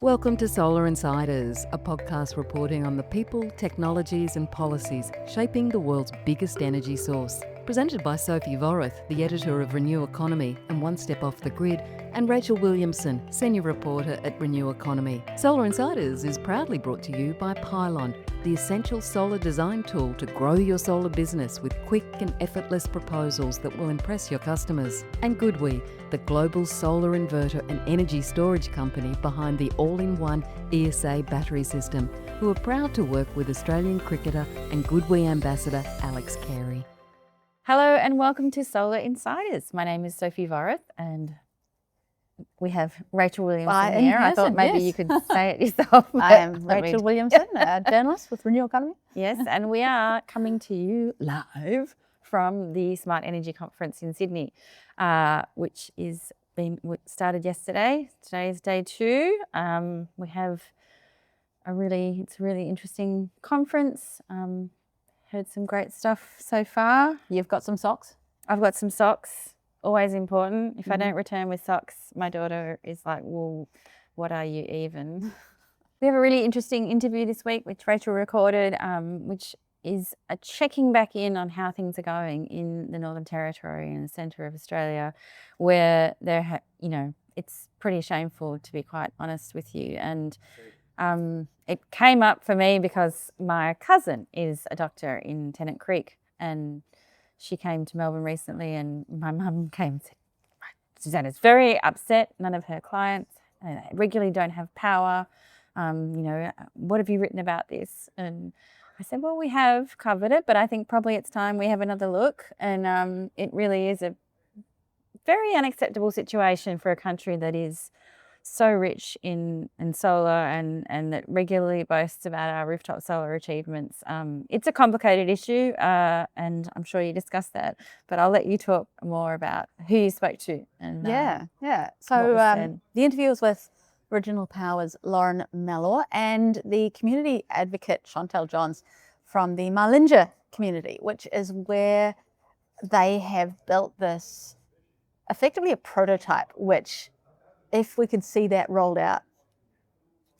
Welcome to Solar Insiders, a podcast reporting on the people, technologies and policies shaping the world's biggest energy source. Presented by Sophie Vorrath, the editor of Renew Economy and One Step Off the Grid, and Rachel Williamson, senior reporter at Renew Economy. Solar Insiders is proudly brought to you by Pylon, the essential solar design tool to grow your solar business with quick and effortless proposals that will impress your customers. And Goodwe, the global solar inverter and energy storage company behind the all-in-one ESA battery system, who are proud to work with Australian cricketer and Goodwe ambassador Alex Carey. Hello and welcome to Solar Insiders. My name is Sophie Vorrath and we have Rachel Williamson here. I thought maybe you could say it yourself. I am Rachel Williamson, a journalist with Renew Economy. Yes, and we are coming to you live from the Smart Energy Conference in Sydney, which started yesterday. Today is day 2. We have it's a really interesting conference. Heard some great stuff so far. You've got some socks? I've got some socks. Always important. If I don't return with socks, my daughter is like, well, what are you even? We have a really interesting interview this week, which Rachel recorded, which is a checking back in on how things are going in the Northern Territory and the centre of Australia, where it's pretty shameful, to be quite honest with you. And it came up for me because my cousin is a doctor in Tennant Creek, and she came to Melbourne recently, and my mum came and said, Susanna's very upset. None of her clients regularly don't have power. What have you written about this? And I said, well, we have covered it, but I think probably it's time we have another look. And it really is a very unacceptable situation for a country that is so rich in solar and that regularly boasts about our rooftop solar achievements. It's a complicated issue, and I'm sure you discussed that, but I'll let you talk more about who you spoke to. And So the interview was with Original Power's Lauren Mellor and the community advocate Chantelle Johns from the Marlinja community, which is where they have built this, effectively a prototype, which if we could see that rolled out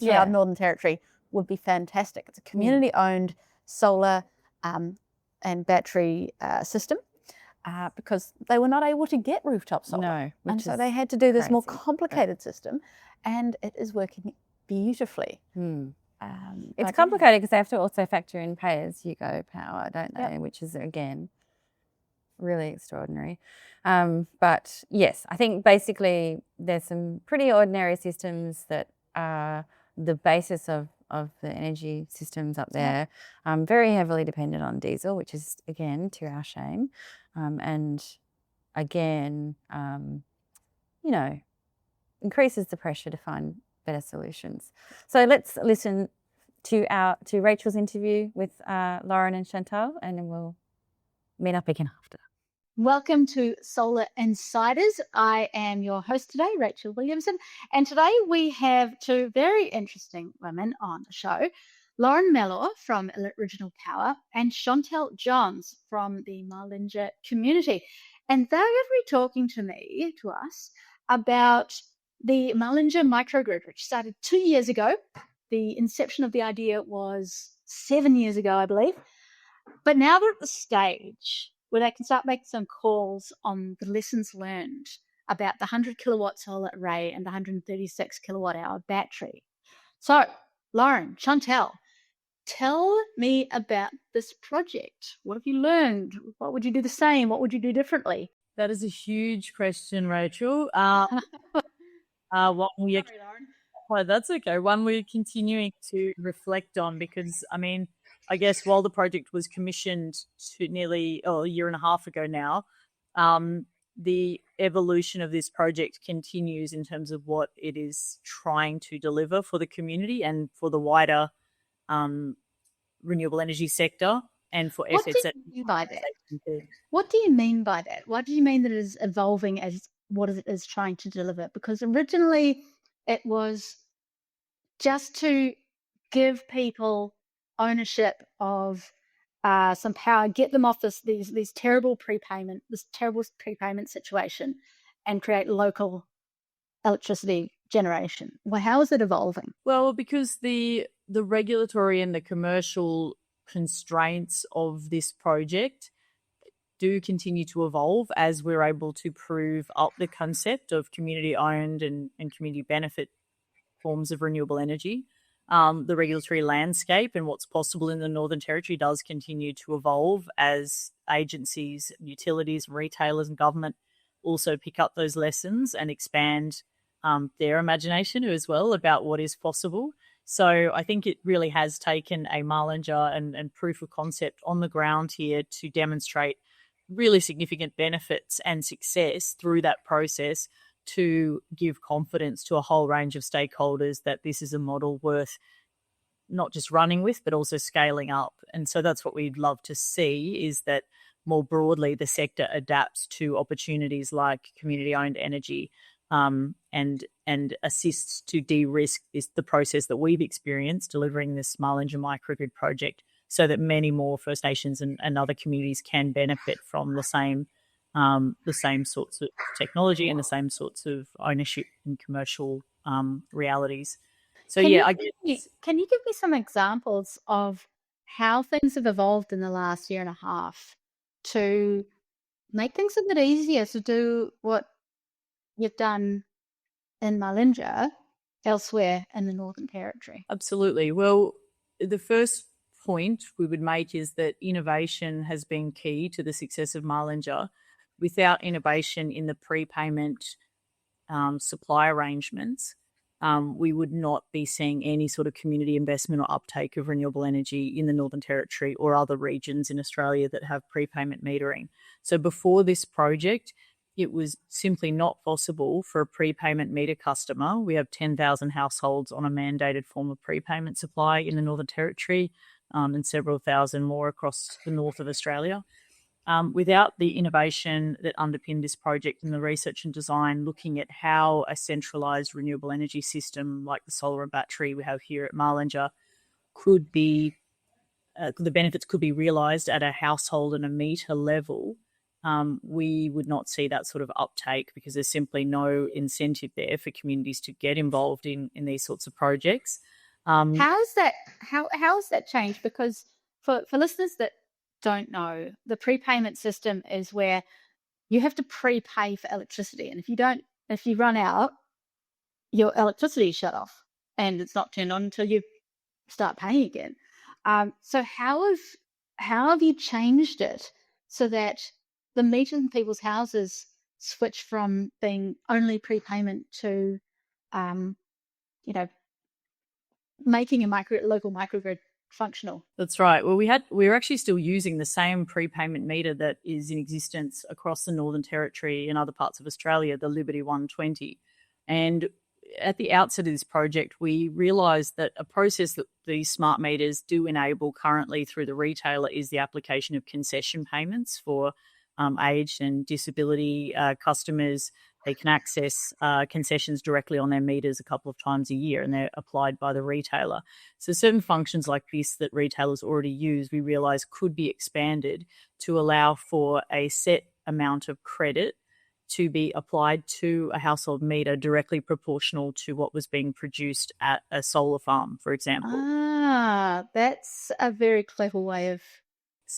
throughout Northern Territory would be fantastic. It's a community-owned solar and battery system because they were not able to get rooftop solar. No. And so they had to do this more crazy. complicated system, and it is working beautifully. It's complicated because they have to also factor in pay-as-you-go power, don't they? Yep. Which is, again, really extraordinary. But yes, I think basically there's some pretty ordinary systems that are the basis of the energy systems up there, very heavily dependent on diesel, which is, again, to our shame. And again, increases the pressure to find better solutions. So let's listen to Rachel's interview with Lauren and Chantelle, and then we'll meet up again after. Welcome to Solar Insiders. I am your host today, Rachel Williamson, and today we have 2 very interesting women on the show, Lauren Mellor from Original Power and Chantelle Johns from the Marlinja community. And they're going to be talking to us, about the Marlinja microgrid, which started 2 years ago. The inception of the idea was 7 years ago, I believe. But now they're at the stage where they can start making some calls on the lessons learned about the 100 kilowatt solar array and the 136 kilowatt hour battery. So, Lauren, Chantelle, tell me about this project. What have you learned? What would you do the same? What would you do differently? That is a huge question, Rachel. That's okay. One we're continuing to reflect on because, I guess while the project was commissioned to nearly a year and a half ago now, the evolution of this project continues in terms of what it is trying to deliver for the community and for the wider renewable energy sector and for efforts What do you mean by that? What do you mean by that? What do you mean that it is evolving as what it is trying to deliver? Because originally it was just to give people ownership of some power, get them off this terrible prepayment situation, and create local electricity generation? Well, how is it evolving? Well, because the regulatory and the commercial constraints of this project do continue to evolve as we're able to prove up the concept of community-owned and community benefit forms of renewable energy. The regulatory landscape and what's possible in the Northern Territory does continue to evolve as agencies, utilities, retailers and government also pick up those lessons and expand their imagination as well about what is possible. So I think it really has taken a Marlinger and proof of concept on the ground here to demonstrate really significant benefits and success through that process to give confidence to a whole range of stakeholders that this is a model worth not just running with, but also scaling up. And so that's what we'd love to see, is that more broadly the sector adapts to opportunities like community-owned energy and assists to de-risk the process that we've experienced delivering this Marlinger microgrid project, so that many more First Nations and other communities can benefit from the same sorts of technology and the same sorts of ownership and commercial realities. So Can you give me some examples of how things have evolved in the last year and a half to make things a bit easier to do what you've done in Marlinger elsewhere in the Northern Territory? Absolutely. Well, the first point we would make is that innovation has been key to the success of Marlinger. Without innovation in the prepayment supply arrangements, we would not be seeing any sort of community investment or uptake of renewable energy in the Northern Territory or other regions in Australia that have prepayment metering. So before this project, it was simply not possible for a prepayment meter customer. We have 10,000 households on a mandated form of prepayment supply in the Northern Territory and several thousand more across the north of Australia. Without the innovation that underpinned this project and the research and design looking at how a centralised renewable energy system like the solar and battery we have here at Marlinger could be, the benefits could be realised at a household and a metre level, we would not see that sort of uptake, because there's simply no incentive there for communities to get involved in these sorts of projects. How's that changed? Because for listeners that don't know, the prepayment system is where you have to prepay for electricity, and if you run out, your electricity is shut off and it's not turned on until you start paying again. So how have you changed it so that the meters in people's houses switch from being only prepayment to making a local microgrid functional? That's right. Well, we're actually still using the same prepayment meter that is in existence across the Northern Territory and other parts of Australia, the Liberty 120. And at the outset of this project, we realised that a process that these smart meters do enable currently through the retailer is the application of concession payments for aged and disability customers. They can access concessions directly on their meters a couple of times a year, and they're applied by the retailer. So certain functions like this that retailers already use, we realise could be expanded to allow for a set amount of credit to be applied to a household meter directly proportional to what was being produced at a solar farm, for example. That's a very clever way of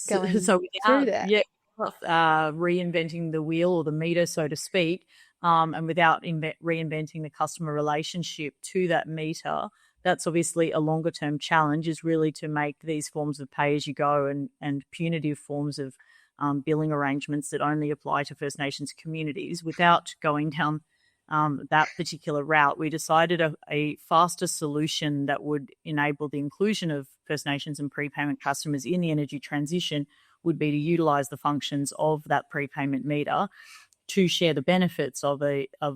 going through that. Yeah, reinventing the wheel or the meter, so to speak, and without reinventing the customer relationship to that meter. That's obviously a longer term challenge, is really to make these forms of pay-as-you-go and punitive forms of billing arrangements that only apply to First Nations communities. Without going down that particular route, we decided a faster solution that would enable the inclusion of First Nations and prepayment customers in the energy transition would be to utilise the functions of that prepayment meter to share the benefits of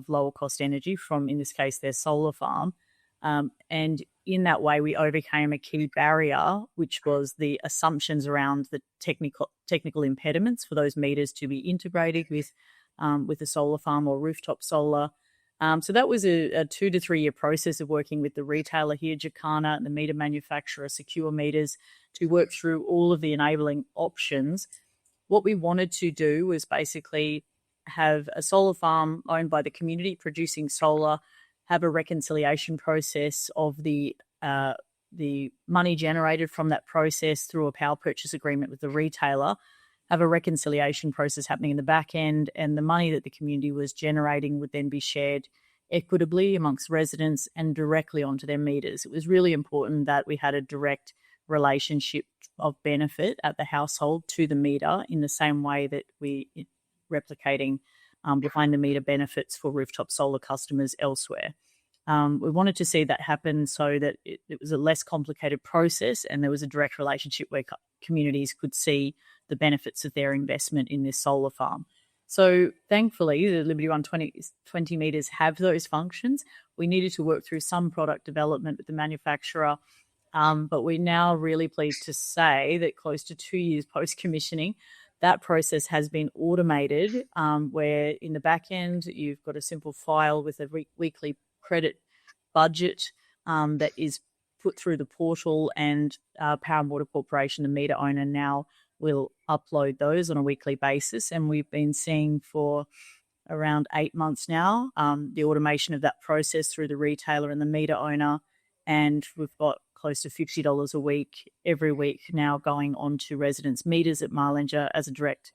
lower cost energy from, in this case, their solar farm. And in that way, we overcame a key barrier, which was the assumptions around the technical impediments for those meters to be integrated with a solar farm or rooftop solar. So that was a 2 to 3 year process of working with the retailer here, Jacana, and the meter manufacturer, Secure Meters, to work through all of the enabling options. What we wanted to do was basically have a solar farm owned by the community producing solar, have a reconciliation process of the money generated from that process through a power purchase agreement with the retailer, have a reconciliation process happening in the back end, and the money that the community was generating would then be shared equitably amongst residents and directly onto their meters. It was really important that we had a direct relationship of benefit at the household to the meter in the same way that we replicating behind the meter benefits for rooftop solar customers elsewhere. We wanted to see that happen so that it was a less complicated process and there was a direct relationship where communities could see the benefits of their investment in this solar farm. So thankfully, the Liberty One 20 meters have those functions. We needed to work through some product development with the manufacturer, but we're now really pleased to say that close to 2 years post-commissioning, that process has been automated, where in the back end, you've got a simple file with a weekly credit budget that is put through the portal, and Power and Water Corporation, the meter owner, now will upload those on a weekly basis. And we've been seeing for around 8 months now the automation of that process through the retailer and the meter owner. And we've got close to $50 a week every week now going on to residents' meters at Marlinger as a direct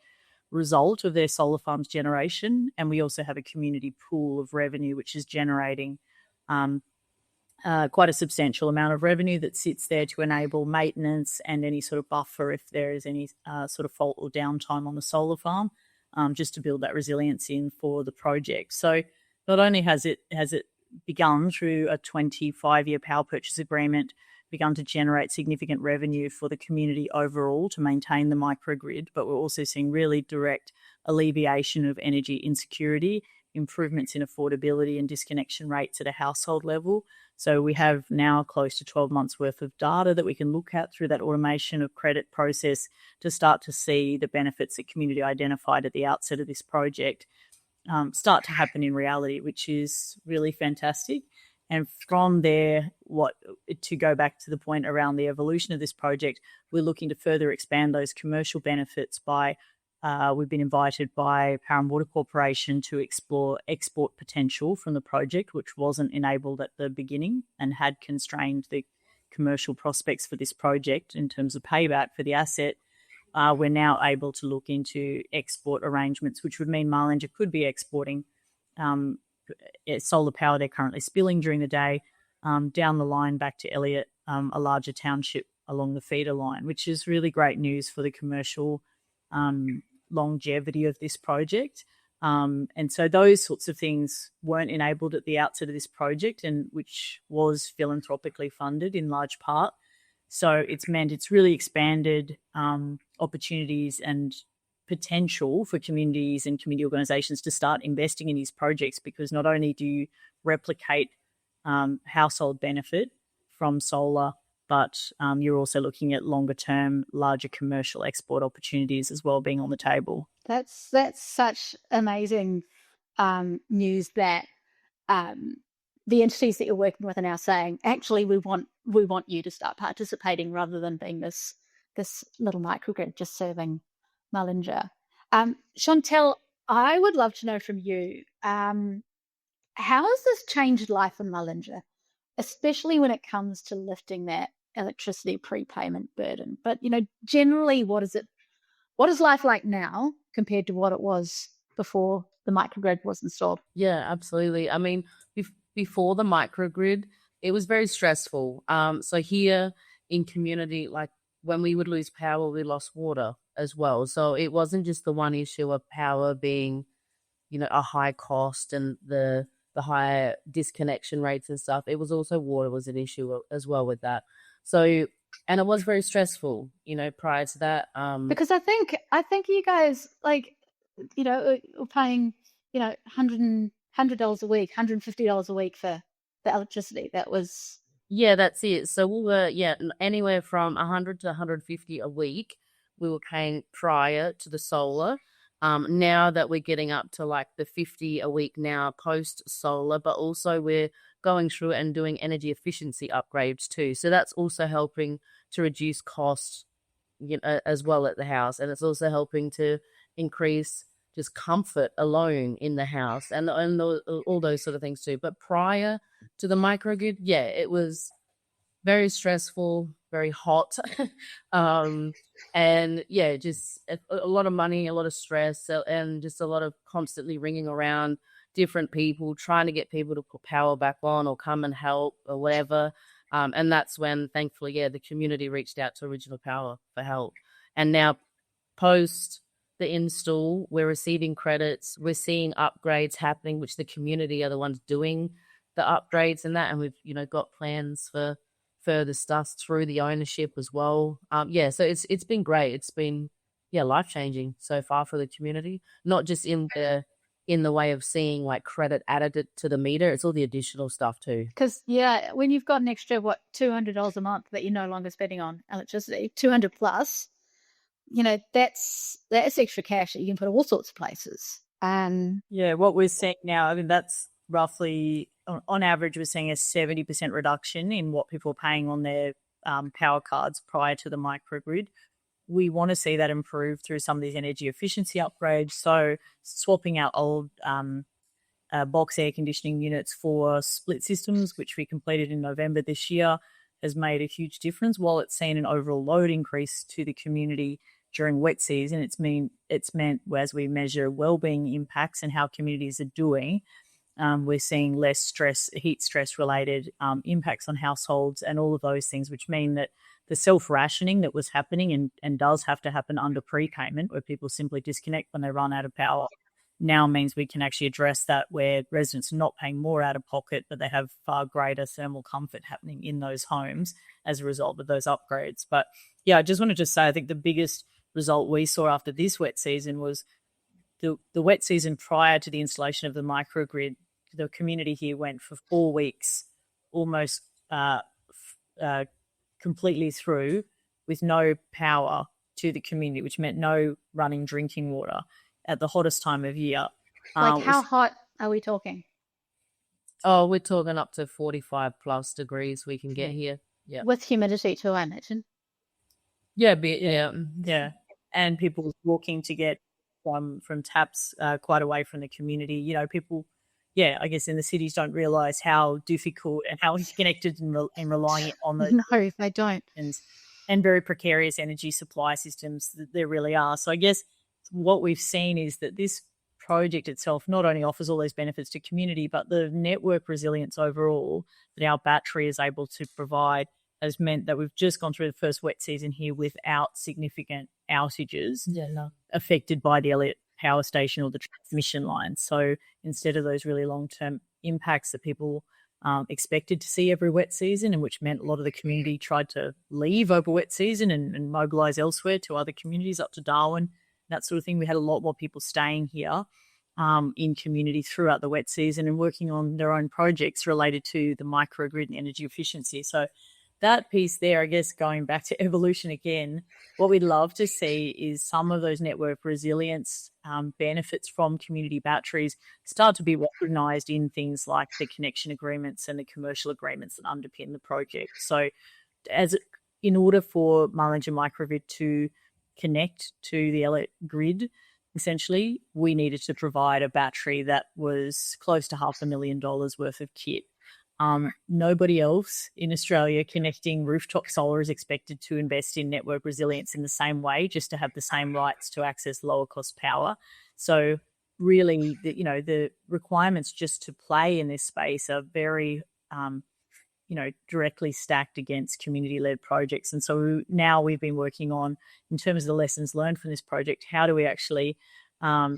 result of their solar farms generation. And we also have a community pool of revenue which is generating quite a substantial amount of revenue that sits there to enable maintenance and any sort of buffer if there is any sort of fault or downtime on the solar farm, just to build that resilience in for the project. So not only has it begun through a 25-year power purchase agreement, begun to generate significant revenue for the community overall to maintain the microgrid, but we're also seeing really direct alleviation of energy insecurity, improvements in affordability and disconnection rates at a household level. So we have now close to 12 months worth of data that we can look at through that automation of credit process to start to see the benefits that community identified at the outset of this project start to happen in reality, which is really fantastic. And from there, to go back to the point around the evolution of this project, we're looking to further expand those commercial benefits by we've been invited by Power and Water Corporation to explore export potential from the project, which wasn't enabled at the beginning and had constrained the commercial prospects for this project in terms of payback for the asset. We're now able to look into export arrangements, which would mean Marlinger could be exporting solar power they're currently spilling during the day down the line back to Elliott, a larger township along the feeder line, which is really great news for the commercial longevity of this project. And so those sorts of things weren't enabled at the outset of this project, and which was philanthropically funded in large part. So it's meant it's really expanded opportunities and potential for communities and community organisations to start investing in these projects, because not only do you replicate household benefit from solar, but you're also looking at longer term, larger commercial export opportunities as well being on the table. That's such amazing news that the entities that you're working with are now saying, actually, we want you to start participating rather than being this little microgrid just serving Marlinger. Chantelle, I would love to know from you, how has this changed life in Marlinger, especially when it comes to lifting that electricity prepayment burden? But generally, what is life like now compared to what it was before the microgrid was installed? Yeah, absolutely. I mean, before the microgrid, it was very stressful. So here in community, like when we would lose power, we lost water as well. So it wasn't just the one issue of power being, a high cost and the higher disconnection rates and stuff. It was also water was an issue as well with that. So, and it was very stressful, prior to that. Because I think you guys were paying, $100 a week, $150 a week for the electricity. That was. Yeah, that's it. So we were, anywhere from 100 to 150 a week we were paying prior to the solar. Now that we're getting up to like the 50 a week now post solar, but also we're going through and doing energy efficiency upgrades too. So that's also helping to reduce costs, as well at the house. And it's also helping to increase just comfort alone in the house and all those sort of things too. But prior to the microgrid, yeah, it was very stressful, very hot, and yeah, just a lot of money, a lot of stress, and just a lot of constantly ringing around different people, trying to get people to put power back on or come and help or whatever. And that's when, thankfully, yeah, the community reached out to Original Power for help. And now, post the install, we're receiving credits, we're seeing upgrades happening, which the community are the ones doing the upgrades and that, and we've got plans for further stuff through the ownership as well. So it's been great. It's been life-changing so far for the community, not just in the way of seeing like credit added to the meter. It's all the additional stuff too. Because when you've got an extra $200 a month that you're no longer spending on electricity, 200 plus, that's extra cash that you can put all sorts of places. What we're seeing now, I mean, that's roughly on average, we're seeing a 70% reduction in what people are paying on their power cards prior to the microgrid. We want to see that improve through some of these energy efficiency upgrades. So swapping out old box air conditioning units for split systems, which we completed in November this year, has made a huge difference. While it's seen an overall load increase to the community during wet season, it's meant as we measure wellbeing impacts and how communities are doing, we're seeing less stress, heat stress related impacts on households and all of those things, which mean that the self-rationing that was happening and does have to happen under prepayment, where people simply disconnect when they run out of power, now means we can actually address that, where residents are not paying more out of pocket, but they have far greater thermal comfort happening in those homes as a result of those upgrades. But yeah, I just wanted to say, I think the biggest result we saw after this wet season was the wet season prior to the installation of the microgrid. The community here went for 4 weeks almost completely through with no power to the community, which meant no running drinking water at the hottest time of year. How hot are we talking? Oh, we're talking up to 45 plus degrees we can get here. Yeah. With humidity too, I imagine. Yeah. And people walking to get from taps quite away from the community. People, I guess in the cities don't realise how difficult and how interconnected and relying on those. No, they don't. And very precarious energy supply systems that there really are. So I guess what we've seen is that this project itself not only offers all those benefits to community, but the network resilience overall that our battery is able to provide has meant that we've just gone through the first wet season here without significant outages affected by the Elliott power station or the transmission line. So instead of those really long-term impacts that people expected to see every wet season, and which meant a lot of the community tried to leave over wet season and mobilise elsewhere to other communities up to Darwin, that sort of thing, we had a lot more people staying here in community throughout the wet season and working on their own projects related to the microgrid and energy efficiency. So that piece there, I guess, going back to evolution again, what we'd love to see is some of those network resilience benefits from community batteries start to be recognised in things like the connection agreements and the commercial agreements that underpin the project. So in order for Mullinger Microgrid to connect to the Elliott grid, essentially, we needed to provide a battery that was close to $500,000 worth of kit. Nobody else in Australia connecting rooftop solar is expected to invest in network resilience in the same way, just to have the same rights to access lower cost power. So really, the requirements just to play in this space are very, directly stacked against community-led projects. And so now we've been working on, in terms of the lessons learned from this project, how do we actually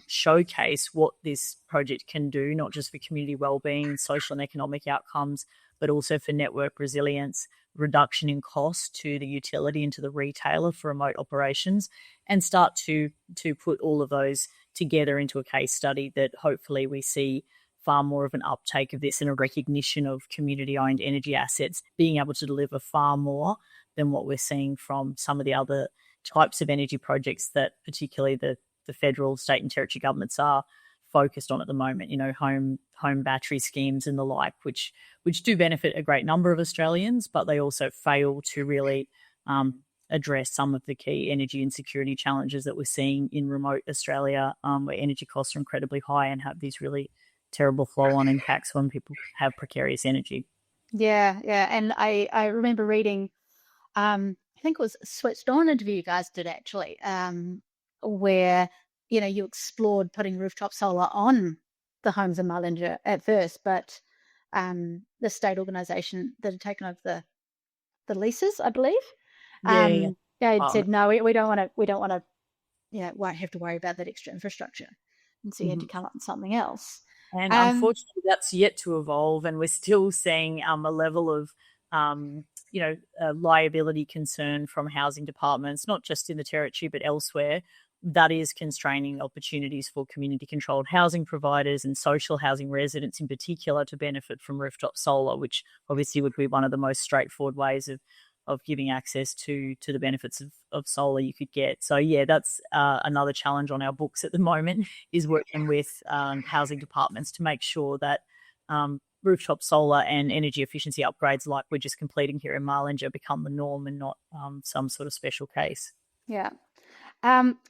showcase what this project can do, not just for community wellbeing, social and economic outcomes, but also for network resilience, reduction in cost to the utility and to the retailer for remote operations, and start to put all of those together into a case study that hopefully we see far more of an uptake of this and a recognition of community-owned energy assets being able to deliver far more than what we're seeing from some of the other types of energy projects that particularly the federal, state and territory governments are focused on at the moment, home battery schemes and the like, which do benefit a great number of Australians, but they also fail to really address some of the key energy and security challenges that we're seeing in remote Australia, where energy costs are incredibly high and have these really terrible flow-on impacts when people have precarious energy. Yeah, yeah. And I remember reading, I think it was a Switched On interview you guys did actually, where, you explored putting rooftop solar on the homes in Mullinger at first, but the state organisation that had taken over the leases, I believe, Yeah. it said, no, we don't want to, won't have to worry about that extra infrastructure. And so you had to come up with something else. And unfortunately, that's yet to evolve, and we're still seeing a level of, liability concern from housing departments, not just in the Territory but elsewhere, that is constraining opportunities for community-controlled housing providers and social housing residents in particular to benefit from rooftop solar, which obviously would be one of the most straightforward ways of giving access to the benefits of solar you could get. So, yeah, that's another challenge on our books at the moment, is working with housing departments to make sure that rooftop solar and energy efficiency upgrades like we're just completing here in Marlinger become the norm and not some sort of special case. Yeah.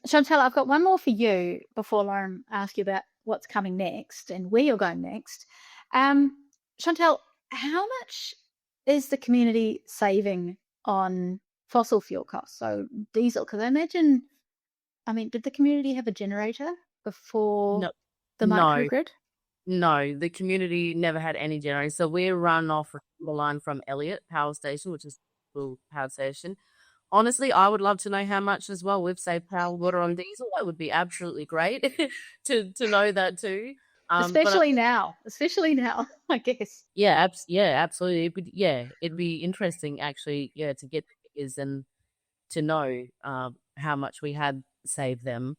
Chantelle, I've got one more for you before Lauren asks you about what's coming next and where you're going next. Chantelle, how much is the community saving on fossil fuel costs, so diesel? Because I imagine, did the community have a generator before the microgrid? No, the community never had any generators. So we run off the line from Elliott Power Station, which is the power station. Honestly, I would love to know how much as well. We've saved power, water on diesel. That would be absolutely great to know that too. Especially now, I guess. Yeah, absolutely. It'd be interesting actually, to get figures and to know how much we had saved them.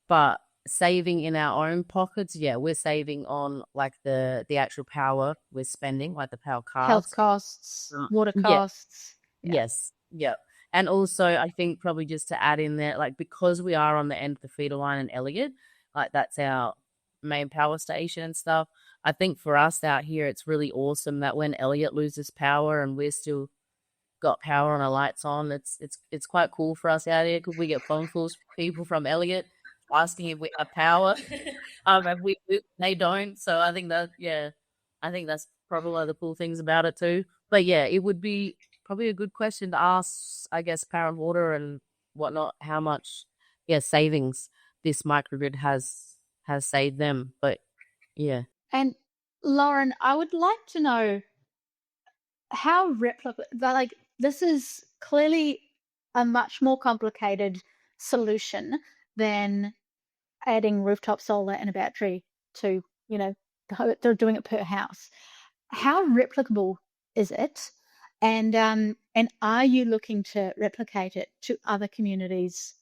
But saving in our own pockets, we're saving on like the actual power we're spending, like the power cards. Health costs, water costs. Yeah. Yes, yeah. And also, I think probably just to add in there, like because we are on the end of the feeder line in Elliott, like that's our main power station and stuff. I think for us out here, it's really awesome that when Elliott loses power and we're still got power and our lights on, it's quite cool for us out here because we get phone calls from people from Elliott asking if we have power, and they don't. So I think that's probably one of the cool things about it too. But it would be probably a good question to ask, I guess, Power and Water and whatnot, how much savings this microgrid has saved them. But And Lauren, I would like to know how this is clearly a much more complicated solution than adding rooftop solar and a battery to, they're doing it per house. How replicable is it? And are you looking to replicate it to other communities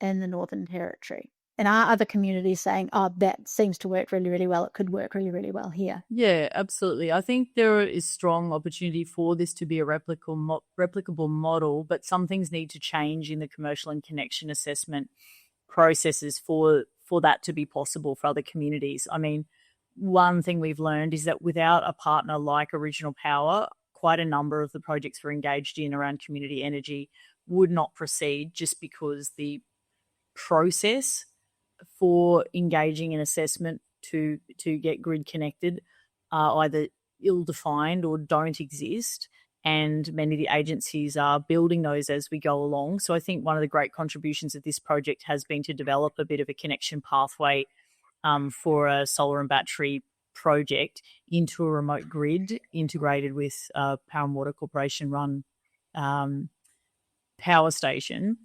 in the Northern Territory? And are other communities saying, oh, that seems to work really, really well, it could work really, really well here? Yeah, absolutely. I think there is strong opportunity for this to be a replicable model, but some things need to change in the commercial and connection assessment processes for that to be possible for other communities. One thing we've learned is that without a partner like Original Power, quite a number of the projects we're engaged in around community energy would not proceed just because the process for engaging in assessment to get grid connected are either ill-defined or don't exist, and many of the agencies are building those as we go along. So I think one of the great contributions of this project has been to develop a bit of a connection pathway for a solar and battery project into a remote grid integrated with Power and Water Corporation run power station.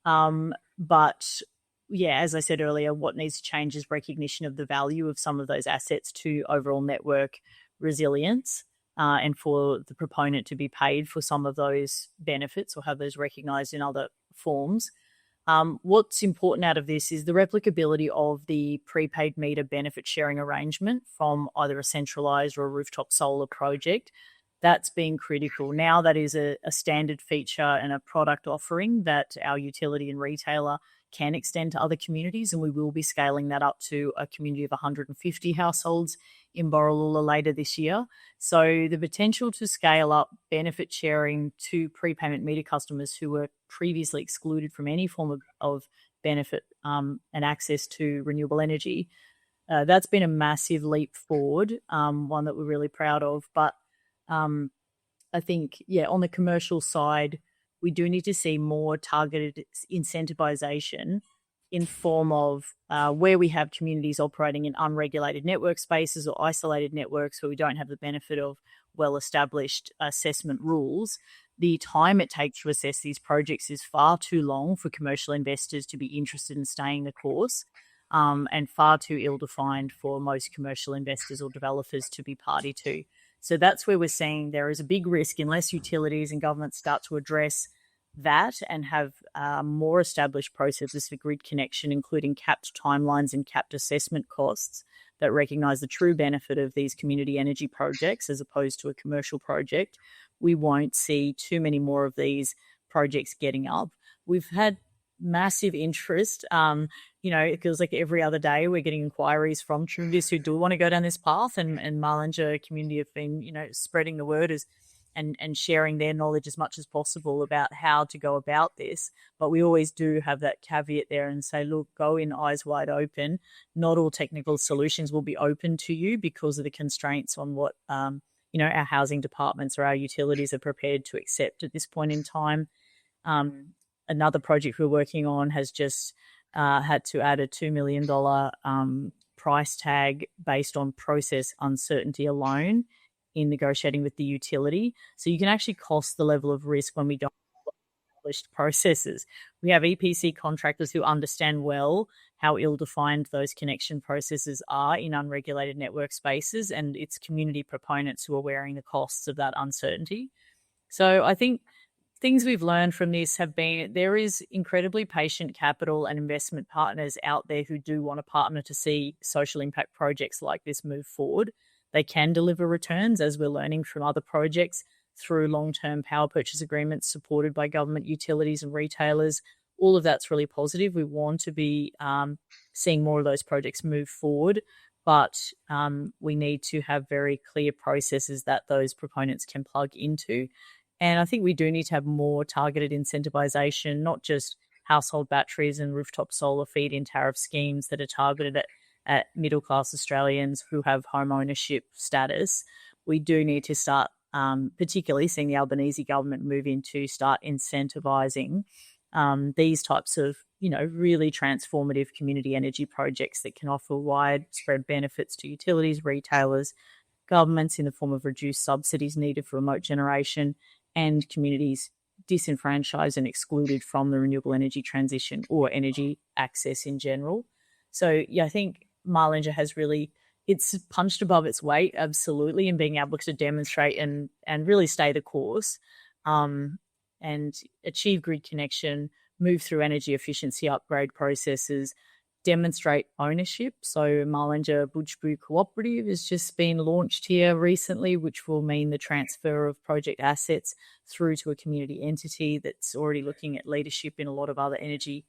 But as I said earlier, what needs to change is recognition of the value of some of those assets to overall network resilience, and for the proponent to be paid for some of those benefits or have those recognised in other forms. What's important out of this is the replicability of the prepaid meter benefit sharing arrangement from either a centralised or a rooftop solar project. That's been critical. Now that is a standard feature and a product offering that our utility and retailer can extend to other communities, and we will be scaling that up to a community of 150 households in Borroloola later this year. So the potential to scale up benefit sharing to prepayment meter customers who were previously excluded from any form of benefit and access to renewable energy, that's been a massive leap forward, one that we're really proud of. But I think, on the commercial side, we do need to see more targeted incentivization in form of where we have communities operating in unregulated network spaces or isolated networks where we don't have the benefit of well-established assessment rules. The time it takes to assess these projects is far too long for commercial investors to be interested in staying the course, and far too ill-defined for most commercial investors or developers to be party to. So that's where we're seeing there is a big risk unless utilities and governments start to address that and have more established processes for grid connection, including capped timelines and capped assessment costs that recognise the true benefit of these community energy projects as opposed to a commercial project. We won't see too many more of these projects getting up. We've had massive interest. It feels like every other day we're getting inquiries from communities who do want to go down this path, and Marlinger community have been, spreading the word and sharing their knowledge as much as possible about how to go about this. But we always do have that caveat there and say, look, go in eyes wide open. Not all technical solutions will be open to you because of the constraints on what, our housing departments or our utilities are prepared to accept at this point in time. Another project we're working on has just had to add a $2 million price tag based on process uncertainty alone in negotiating with the utility. So you can actually cost the level of risk when we don't have established processes. We have EPC contractors who understand well how ill-defined those connection processes are in unregulated network spaces, and it's community proponents who are wearing the costs of that uncertainty. So I think things we've learned from this have been there is incredibly patient capital and investment partners out there who do want to partner to see social impact projects like this move forward. They can deliver returns, as we're learning from other projects, through long-term power purchase agreements supported by government utilities and retailers. All of that's really positive. We want to be seeing more of those projects move forward, but we need to have very clear processes that those proponents can plug into. And I think we do need to have more targeted incentivization, not just household batteries and rooftop solar feed-in tariff schemes that are targeted at middle-class Australians who have home ownership status. We do need to start, particularly seeing the Albanese government move in to start incentivising these types of, really transformative community energy projects that can offer widespread benefits to utilities, retailers, governments in the form of reduced subsidies needed for remote generation, and communities disenfranchised and excluded from the renewable energy transition or energy access in general. So, I think Marlinger has it's punched above its weight, absolutely, in being able to demonstrate and really stay the course and achieve grid connection, move through energy efficiency upgrade processes, demonstrate ownership. So Marlinger Budjbu Cooperative has just been launched here recently, which will mean the transfer of project assets through to a community entity that's already looking at leadership in a lot of other energy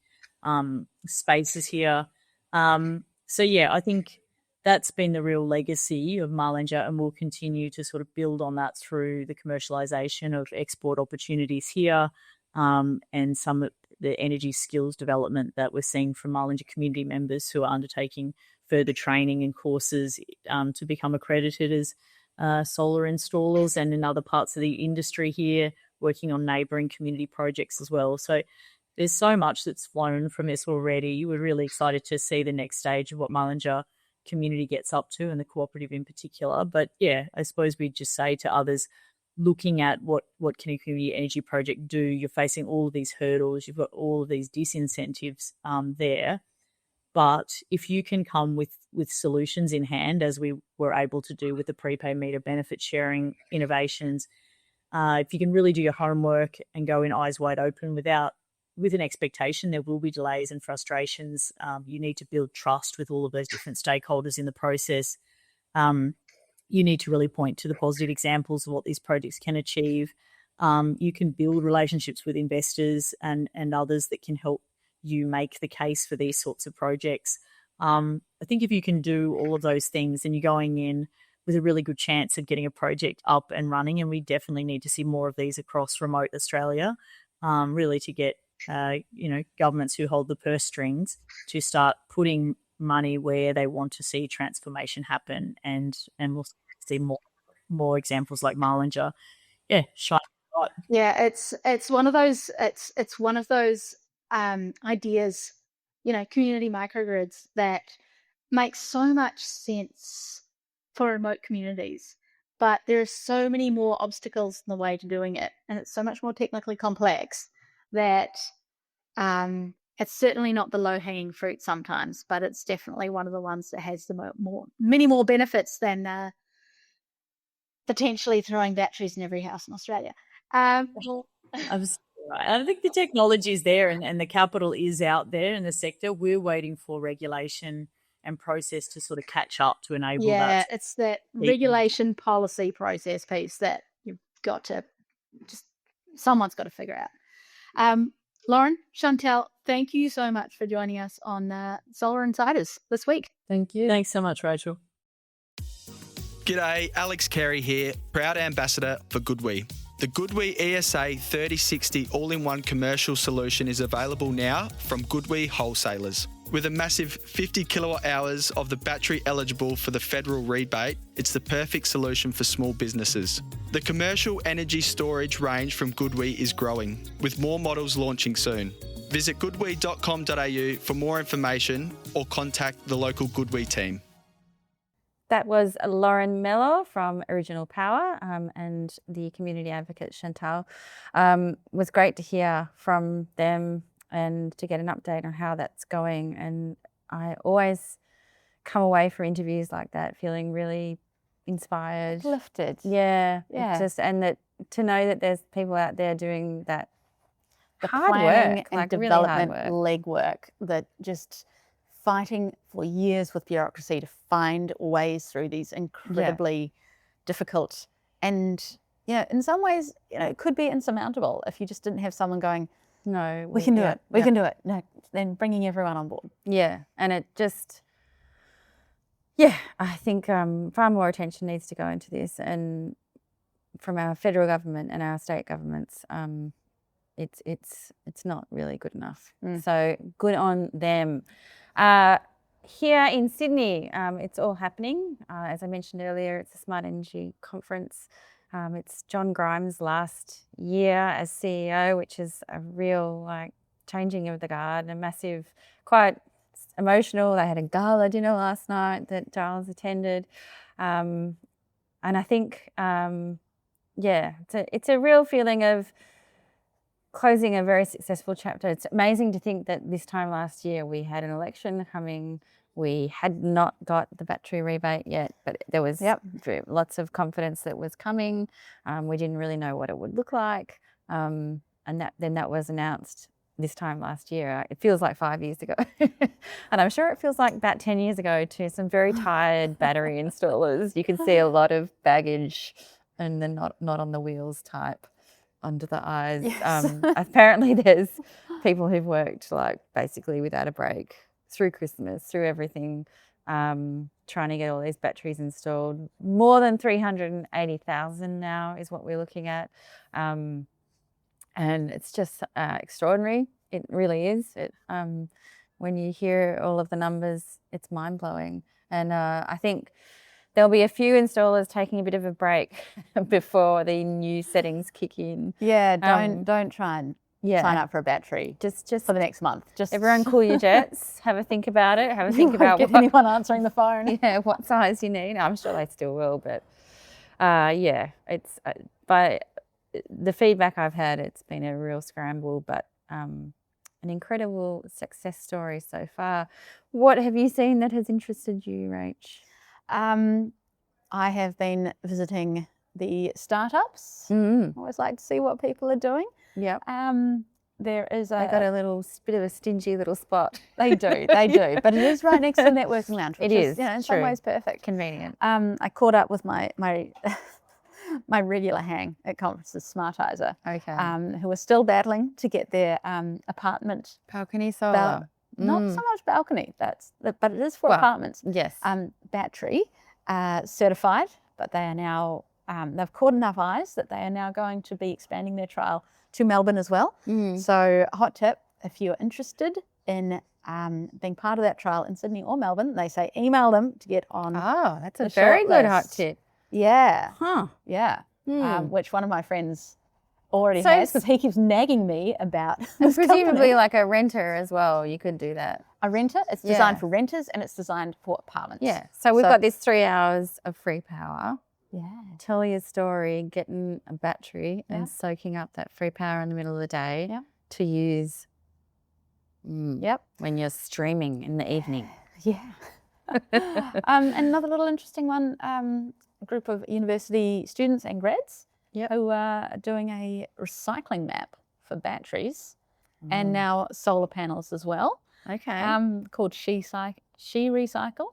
spaces here. I think that's been the real legacy of Marlinger, and we'll continue to sort of build on that through the commercialisation of export opportunities here and some of the energy skills development that we're seeing from Marlinger community members who are undertaking further training and courses to become accredited as solar installers, and in other parts of the industry here, working on neighbouring community projects as well. So there's so much that's flown from this already. We're really excited to see the next stage of what Marlinger community gets up to, and the cooperative in particular. But I suppose we'd just say to others, looking at what can a community energy project do, you're facing all of these hurdles, you've got all of these disincentives there. But if you can come with solutions in hand, as we were able to do with the prepaid meter benefit sharing innovations, if you can really do your homework and go in eyes wide open with an expectation there will be delays and frustrations. You need to build trust with all of those different stakeholders in the process. You need to really point to the positive examples of what these projects can achieve. You can build relationships with investors and others that can help you make the case for these sorts of projects. I think if you can do all of those things, then you're going in with a really good chance of getting a project up and running. And we definitely need to see more of these across remote Australia, really to get, governments who hold the purse strings to start putting money where they want to see transformation happen. And we'll see more examples like Marlinger. Yeah, shine bright. Yeah, it's one of those ideas, community microgrids that makes so much sense for remote communities, but there are so many more obstacles in the way to doing it, and it's so much more technically complex that it's certainly not the low-hanging fruit sometimes, but it's definitely one of the ones that has many more benefits than potentially throwing batteries in every house in Australia. I think the technology is there and the capital is out there in the sector. We're waiting for regulation and process to sort of catch up to enable that. Yeah, it's that regulation policy process piece that you've got to someone's got to figure out. Lauren, Chantelle, thank you so much for joining us on Solar Insiders this week. Thank you. Thanks so much, Rachel. G'day, Alex Carey here, proud ambassador for GoodWe. The GoodWe ESA 3060 all-in-one commercial solution is available now from GoodWe wholesalers. With a massive 50 kilowatt hours of the battery eligible for the federal rebate, it's the perfect solution for small businesses. The commercial energy storage range from GoodWe is growing, with more models launching soon. Visit goodwe.com.au for more information or contact the local GoodWe team. That was Mellor from Original Power and the community advocate Chantelle. It was great to hear from them and to get an update on how that's going. And I always come away from interviews like that feeling really inspired. Uplifted. Yeah. Yeah. And that to know that there's people out there doing that hard planning work, and like really hard development work. legwork that just fighting for years with bureaucracy to find ways through these incredibly difficult and, in some ways, it could be insurmountable if you just didn't have someone going, No, we can do it. We can do it. No, then bringing everyone on board. Yeah, and it just, I think far more attention needs to go into this, and from our federal government and our state governments, it's not really good enough. So good on them. Here in Sydney, it's all happening. As I mentioned earlier, it's a Smart Energy Conference. It's John Grimes' last year as CEO, which is a real changing of the guard, a massive, quite emotional. They had a gala dinner last night that Giles attended. And I think, it's a real feeling of closing a very successful chapter. It's amazing to think that this time last year we had an election coming. We had not got the battery rebate yet, but there was lots of confidence that was coming. We didn't really know what it would look like. And that was announced this time last year. It feels like 5 years ago. And I'm sure it feels like about 10 years ago to some very tired battery installers. You can see a lot of baggage and then not on the wheels type under the eyes. Yes. Apparently there's people who've worked basically without a break through Christmas, through everything, trying to get all these batteries installed. More than 380,000 now is what we're looking at. And it's just extraordinary. It really is. When you hear all of the numbers, it's mind-blowing. And I think there'll be a few installers taking a bit of a break before the new settings kick in. Yeah, don't try and sign up for a battery just for the next month. Just everyone cool your jets, have a think about it, have a think about get anyone answering the phone. Yeah, what size you need. I'm sure they still will, but it's by the feedback I've had, it's been a real scramble, but an incredible success story so far. What have you seen that has interested you, Rach? I have been visiting the startups. I always like to see what people are doing. Yep. There is They got a little bit of a stingy little spot. They do, but it is right next to the networking lounge, which is in true. some ways perfect. Convenient. I caught up with my my regular hang at conferences, Smartizer, Okay. who are still battling to get their apartment Balcony solar. not so much balcony, but it is for apartments. Yes. Battery certified, but they are now they've caught enough eyes that they are now going to be expanding their trial to Melbourne as well. So hot tip, if you're interested in being part of that trial in Sydney or Melbourne, they say email them to get on. Oh, that's a the very good shortlist. hot tip. Yeah. Huh. Yeah. Hmm. Which one of my friends already So has, because he keeps nagging me about And this presumably company. like a renter as well, you could do that. A renter. It's Yeah. designed for renters and it's designed for apartments. Yeah. So we've got this 3 hours of free power. Yeah. Tell your story, getting a battery Yeah. and soaking up that free power in the middle of the day Yeah. to use Yep. when you're streaming in the evening. Yeah. Another little interesting one, a group of university students and grads who are doing a recycling map for batteries and now solar panels as well. Okay. Called She Recycle.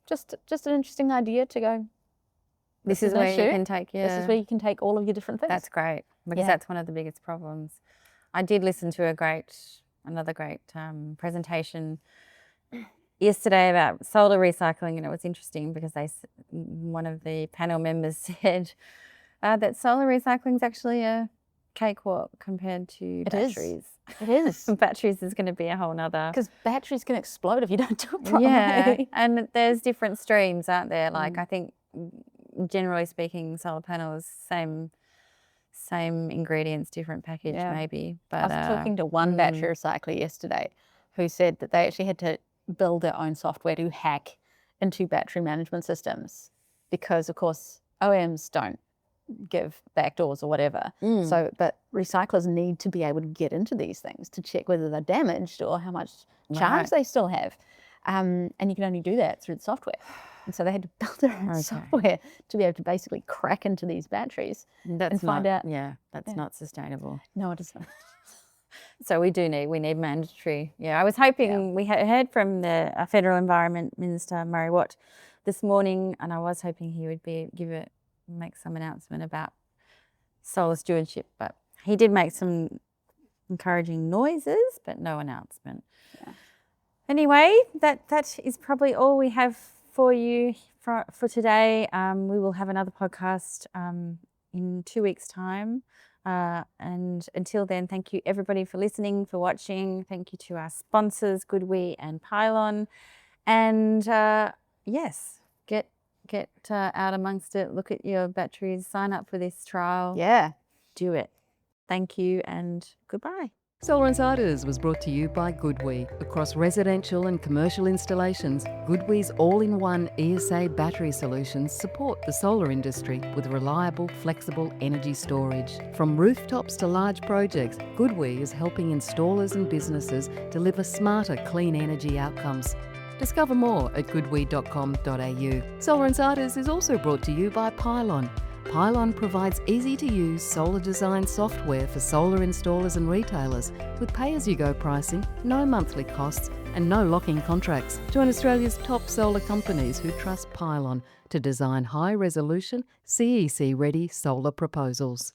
Just an interesting idea to go. This is no where you issue. can take your... This is where you can take all of your different things. That's great, because Yeah. that's one of the biggest problems. I did listen to another great presentation yesterday about solar recycling, and it was interesting because one of the panel members said that solar recycling is actually a cakewalk compared to batteries. It is. Batteries is going to be a whole nother. Because batteries can explode if you don't do it properly. Yeah, and there's different streams, aren't there? Like I think, generally speaking, solar panels, same ingredients, different package maybe. But I was talking to one battery recycler yesterday who said that they actually had to build their own software to hack into battery management systems because, of course, OEMs don't give backdoors or whatever. So, but recyclers need to be able to get into these things to check whether they're damaged or how much charge they still have. And you can only do that through the software. And so they had to build their own software to be able to basically crack into these batteries and find out. Yeah, that's not sustainable. No, it isn't. So we need mandatory. Yeah, I was hoping we heard from the Federal Environment Minister Murray Watt this morning, and I was hoping he would make some announcement about solar stewardship, but he did make some encouraging noises, but no announcement. Yeah. Anyway, that is probably all we have for you for today. We will have another podcast in 2 weeks' time. And until then, thank you everybody for listening, for watching. Thank you to our sponsors, GoodWe and Pylon. And yes, get out amongst it. Look at your batteries. Sign up for this trial. Yeah. Do it. Thank you and goodbye. Solar Insiders was brought to you by GoodWe. Across residential and commercial installations, GoodWe's all-in-one ESA battery solutions support the solar industry with reliable, flexible energy storage. From rooftops to large projects, GoodWe is helping installers and businesses deliver smarter, clean energy outcomes. Discover more at goodwe.com.au. Solar Insiders is also brought to you by Pylon. Pylon provides easy-to-use solar design software for solar installers and retailers with pay-as-you-go pricing, no monthly costs and no lock-in contracts. Join Australia's top solar companies who trust Pylon to design high-resolution, CEC-ready solar proposals.